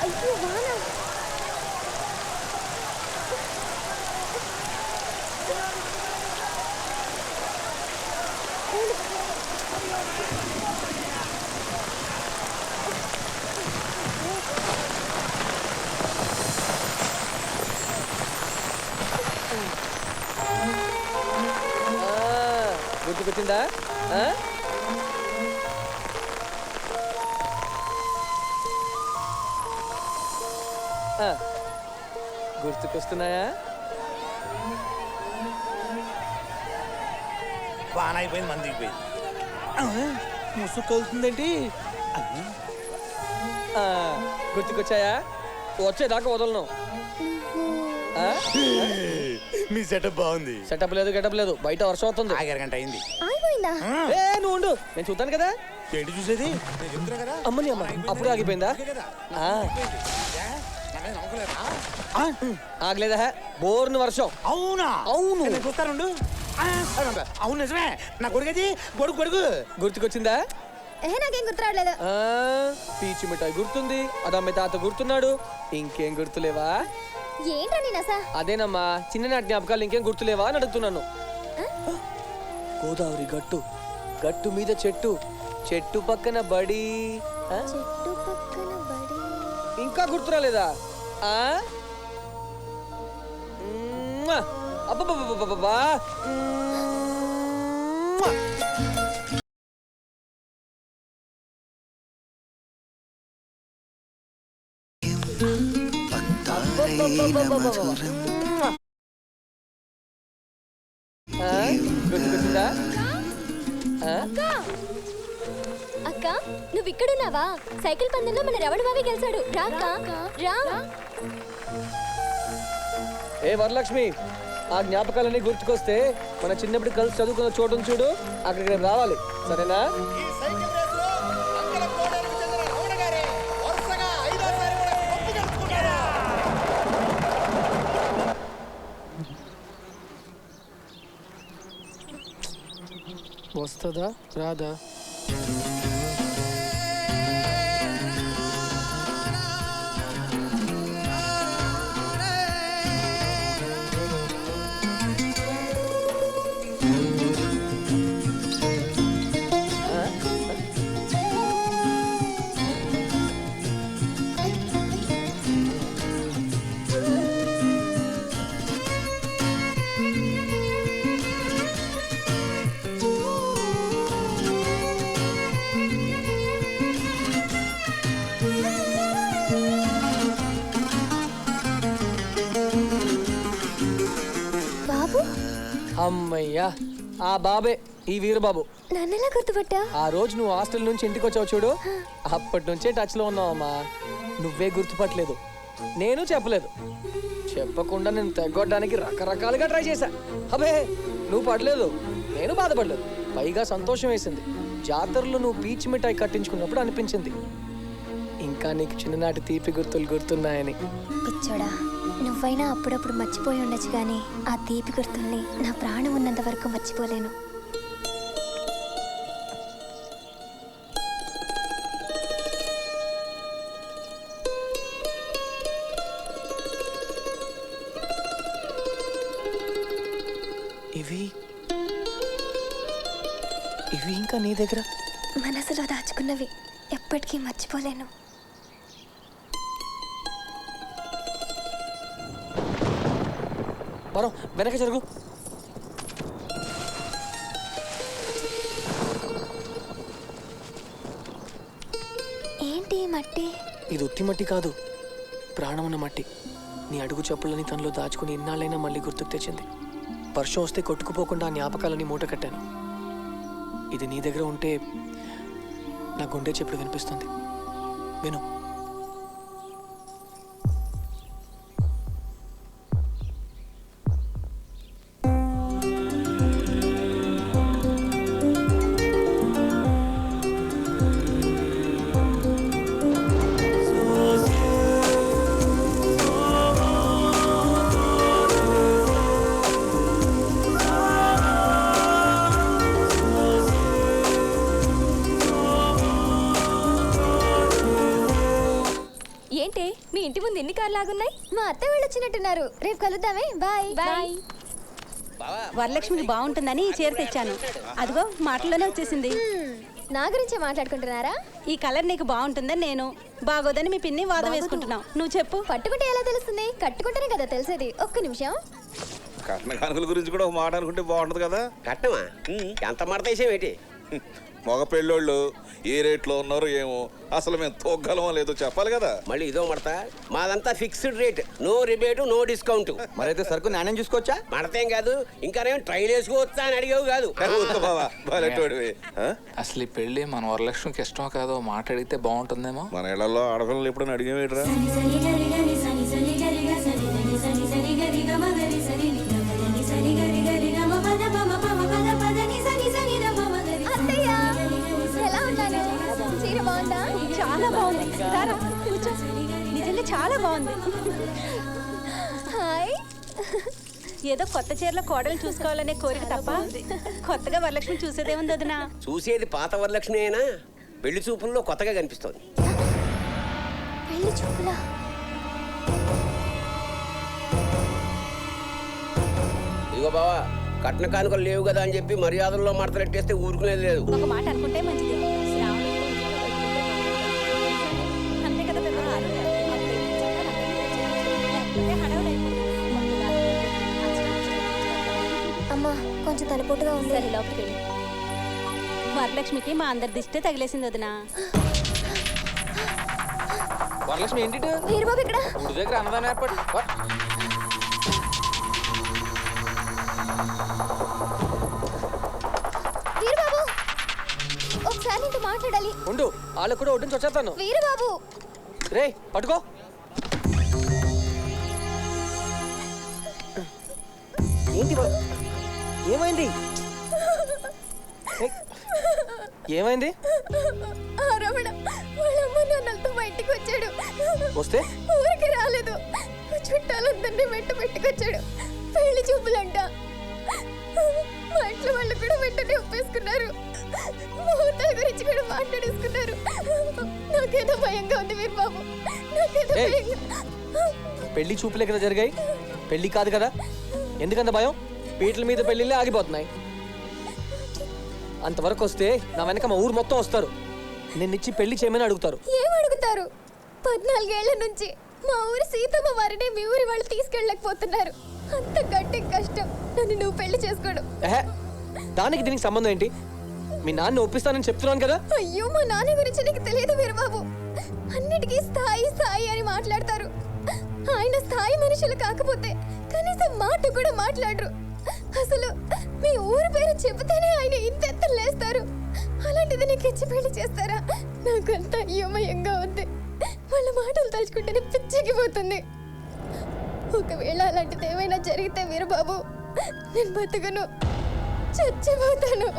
అయ్యో వాన. గుర్తుకొచ్చిందా? గుర్తుకొస్తున్నాయా? వాన అయిపోయింది, మంది అయిపోయింది. ముసుకొలుతుందేంటి? గుర్తుకొచ్చాయా? వచ్చేదాకా వదలను. మీ సెటప్ బాగుంది. సెటప్ లేదు, గెటప్ లేదు. బయట వర్షం అవుతుంది. అరగంట అయింది. ఆగిపోయిందా? నువ్వు ఉండు, నేను చూద్దాను కదా. ఏంటి చూసేది? అమ్మని అమ్మ, అప్పుడు ఆగిపోయిందా? ఆగలేదా? బోర్ని వర్షం. అవునా? అవును. చూస్తానుండు. అవును నిజమే. నా కొడుకది గొడుగు. గుర్తుకొచ్చిందా? నాకేం గుర్తు రావట్లేదు. పీచు మిఠాయి గుర్తుంది, అదమ్మ తాత గుర్తున్నాడు. ఇంకేం గుర్తులేవా? ఏంటా నేనసా? అదేనమ్మా, చిన్ననాటి జ్ఞాపకాలు ఇంకేం గుర్తులేవా అని అడుగుతున్నాను. గోదావరి గట్టు, గట్టు మీద చెట్టు, చెట్టు పక్కన బడి. చెట్టు పక్కన బడి. ఇంకా గుర్తురాలేదా? అబ్బబ్బబ్బబ్బబ్బా. గుర్తుకొచ్చిందా? అక్క నువ్వు ఇక్కడున్నావా? సైకిల్ పందెంలో మన రవణ బావి గెలిచాడు. రా రా. ఏ వరలక్ష్మి, ఆ జ్ఞాపకాలన్నీ గుర్తుకొస్తే మన చిన్నప్పుడు కలిసి చదువుకున్న చోటును చూడు, అక్కడికి రావాలి, సరేనా? వస్తుందా రాదా? అమ్మయ్యా, ఆ బాబే ఈ వీరబాబు. నన్నెలా గుర్తుపట్టా? ఆ రోజు నువ్వు హాస్టల్ నుంచి ఇంటికి వచ్చావు చూడు, అప్పటి నుంచే టచ్ లో ఉన్నావమ్మా. నువ్వే గుర్తుపట్టలేదు, నేను చెప్పలేదు. చెప్పకుండా నేను తగ్గొట్టడానికి రకరకాలుగా ట్రై చేశా. అబే నువ్వు పడలేదు, నేను బాధపడలేదు. పైగా సంతోషం వేసింది. జాతరలో నువ్వు పీచు మిఠాయి కట్టించుకున్నప్పుడు అనిపించింది ఇంకా నీకు చిన్ననాటి తీపి గుర్తులు గుర్తున్నాయని. పిచ్చోడా, నువ్వైనా అప్పుడప్పుడు మర్చిపోయి ఉండొచ్చు కానీ ఆ తీపి గుర్తుల్ని నా ప్రాణం ఉన్నంత వరకు మర్చిపోలేను. ఇవి ఇంకా నీ దగ్గర మనసులో దాచుకున్నవి ఎప్పటికీ మర్చిపోలేను. బరం వెనక జరుగు. ఏంటి మట్టి? ఇది ఉత్తి మట్టి కాదు, ప్రాణమున్న మట్టి. నీ అడుగు చెప్పులని తనలో దాచుకుని ఇన్నాళ్ళైనా మళ్ళీ గుర్తుకు తెచ్చింది. వర్షం వస్తే కొట్టుకుపోకుండా ఆ జ్ఞాపకాలని మూట కట్టాను. ఇది నీ దగ్గర ఉంటే నా గుండె చెప్పుడు వినిపిస్తుంది, విను. మీ ఇంటి ముందు ఎన్ని కార్లు ఆగున్నాయి? మా అత్త వాళ్ళు వచ్చినట్టున్నారు. రేపు కలుద్దామే. Bye bye. వరలక్ష్మికి బాగుంటుందని ఈ చీర తెచ్చాను. అదిగో మాటల్లోనే వచ్చేసింది. నా గురించే మాట్లాడుకుంటున్నారా? ఈ కలర్ నీకు బాగుంటుందని నేను, బాగోదని మీ పిన్ని వాదం వేసుకుంటున్నావు. నువ్వు చెప్పు. పట్టుకుంటే ఎలా తెలుస్తుంది? కట్టుకుంటేనే కదా తెలిసేది. ఒక్క నిమిషం. కట్న కానుకల గురించి కూడా ఒక మాట అనుకుంటే బాగుంటది కదా. కట్టమా ఎంత మడత వేసేవేటి? మగ పెళ్ళోళ్ళు ఏ రేట్లో ఉన్నారో ఏమో, అసలు మేము తోగ్గలమో లేదో చెప్పాలి కదా. మళ్ళీ ఇదో మడత. మాదంతా fixed rate, no rebate no discount. మరైతే సరుకు నాణ్యం చూసుకోవచ్చా? మడతేం కాదు, ఇంకానేం ట్రైల్ వేసుకోవచ్చా అని అడిగావు కాదు. బావా బాలేటోడివి. అసలు ఈ పెళ్లి మన వరలక్ష్మికి ఇష్టమో కాదో మాట్లాడితే బాగుంటుందేమో. మన ఇళ్లలో ఆడపిల్లలు ఎప్పుడైనా అడిగేవేట్రా? అత్తయ్య, ఎలా ఉన్నాను? చీర బాగుందా? చాలా బాగుంది. రారా, కూర్చో. నిజంగా చాలా బాగుంది. హాయ్. ఏదో కొత్త చీరలో కోడలు చూసుకోవాలనే కోరిక తప్ప కొత్తగా వరలక్ష్మి చూసేదేముంది వదినా? చూసేది పాత వరలక్ష్మి అయినా పెళ్లి చూపుల్లో కొత్తగా కనిపిస్తోంది. పెళ్లి చూపులా? ఇదిగో బావా, కట్న కానుకలు లేవు కదా అని చెప్పి మర్యాదల్లో మడతలెట్టేస్తే ఊరుకునేది లేదు. ఒక మాట అనుకుంటే మంచిది. అంతే కదా పెద్దమ్మ? అమ్మా, కొంచెం తలపోటుగా ఉంది. సరే, లోపలికి వెళ్ళి. వరలక్ష్మికి మా అందరి దిష్టే తగిలేసింది వదినా. వరలక్ష్మి ఏంటి వీరబాబు ఇక్కడ. ఊరి దగ్గర అన్నదానం ఏర్పాటు. వీరబాబు, ఒకసారి నీతో మాట్లాడాలి. ఉండు, వాళ్ళకు కూడా ఒడ్డు నుంచి వచ్చేస్తాను. వీరబాబు, రే పట్టుకో. ఏంటి ఏమైంది? ఏమైంది? ఆ రమణ వాళ్ళ అమ్మ నాన్నలతో బయటికి వచ్చాడు. వస్తే ఊరికి రాలేదు. చుట్టాలందరినీ వెంట పెట్టుకొచ్చాడు. పెళ్లి చూపులంట. మా ఇంట్లో వాళ్ళు కూడా వెంటనే ఒప్పేసుకున్నారు. ముహూర్తాల గురించి కూడా మాట్లాడేసుకున్నారు. నాకేదో భయంగా ఉంది వీరబాబు, నాకేదో ఏయ్. భయంగా. పెళ్లి చూపులే కదా జరిగాయి, పెళ్లి కాదు కదా. ఎందుకంత భయం? పీటల మీద పెళ్లిళ్ళే ఆగిపోతున్నాయి. అంతవరకు వస్తే నా వెనక మా ఊరు మొత్తం వస్తారు. నిన్నిచ్చి పెళ్లి చేయమని అడుగుతారు. ఏం అడుగుతారు? 14 ఏళ్ల నుంచి మా ఊరి సీతమ్మ వారిని మీ ఊరి వాళ్ళు తీసుకెళ్ళలేకపోతున్నారు. అంత గట్టి కష్టం నన్ను నువ్వు పెళ్లి చేసుకోడు. ఏహే, దానికి దీనికి సంబంధం ఏంటి? మీ నాన్న ఒప్పిస్తానని చెప్తున్నాను కదా. అయ్యో, మా నాన్న గురించి నీకు తెలియదు వీరబాబు. అన్నిటికీ స్థాయి స్థాయి అని మాట్లాడతారు. ఆయన స్థాయి మనుషులు కాకపోతే కనీసం మాట కూడా మాట్లాడరు. అసలు మీ ఊరి పేరు చెబితేనే ఆయన ఇంత లేస్తారు. అలాంటిది నీకు ఇచ్చి పెళ్లి చేస్తారా? నాకంత అయోమయంగా ఉంది. వాళ్ళ మాటలు తలుచుకుంటేనే పిచ్చికిపోతుంది. ఒకవేళ అలాంటిది ఏమైనా జరిగితే వీరబాబు, నేను బతకను, చచ్చిపోతాను.